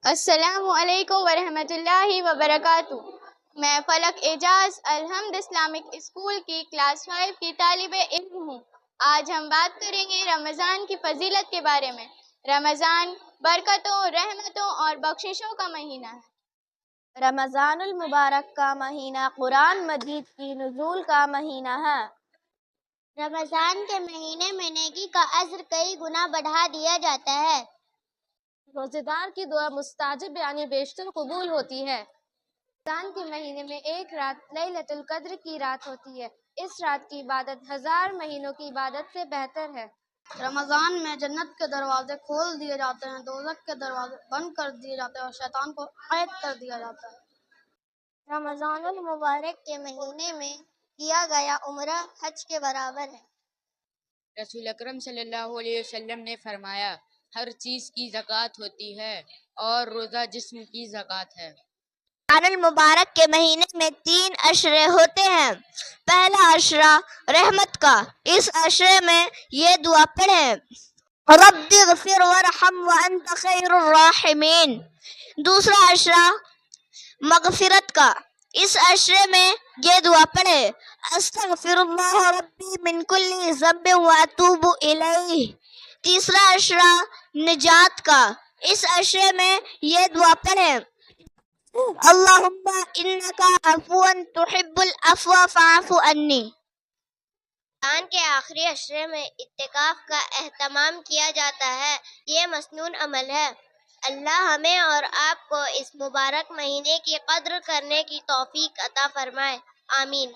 السلام علیکم ورحمۃ اللہ وبرکاتہ۔ میں فلک اعجاز الحمد اسلامک اسکول کی کلاس 5 کی طالب علم ہوں۔ آج ہم بات کریں گے رمضان کی فضیلت کے بارے میں۔ رمضان برکتوں، رحمتوں اور بخششوں کا مہینہ ہے۔ رمضان المبارک کا مہینہ قرآن مجید کی نزول کا مہینہ ہے۔ رمضان کے مہینے میں نیکی کا اجر کئی گنا بڑھا دیا جاتا ہے۔ روزے دار کی دعا مستجاب یعنی بیشتر قبول ہوتی ہے۔ رمضان کے مہینے میں ایک رات لیلۃ القدر کی رات ہوتی ہے۔ اس رات کی عبادت 1000 مہینوں کی عبادت سے بہتر ہے۔ رمضان میں جنت کے دروازے کھول دیے جاتے ہیں، دوزخ کے دروازے بند کر دیے جاتے ہیں اور شیطان کو قید کر دیا جاتا ہے۔ رمضان المبارک کے مہینے میں کیا گیا عمرہ حج کے برابر ہے۔ رسول اکرم صلی اللہ علیہ وسلم نے فرمایا، ہر چیز کی زکوٰۃ ہوتی ہے اور روزہ جسم کی زکوٰۃ ہے۔ رمضان المبارک کے مہینے میں 3 عشرے ہوتے ہیں۔ پہلا عشرہ رحمت کا، اس عشرے میں یہ دعا پڑھیں، رب اغفر وارحم وانت خیر الراحمین۔ دوسرا عشرہ مغفرت کا، اس عشرے میں یہ دعا پڑھیں، استغفر اللہ ربی من کل ذنب واتوب الیہ۔ تیسرا عشرہ نجات کا، اس عشرے میں یہ دعا پڑھیں، اللہم انکا عفو تحب العفو فاعف عنی۔ رمضان کے آخری عشرے میں اعتکاف کا اہتمام کیا جاتا ہے۔ یہ مسنون عمل ہے۔ اللہ ہمیں اور آپ کو اس مبارک مہینے کی قدر کرنے کی توفیق عطا فرمائے، آمین۔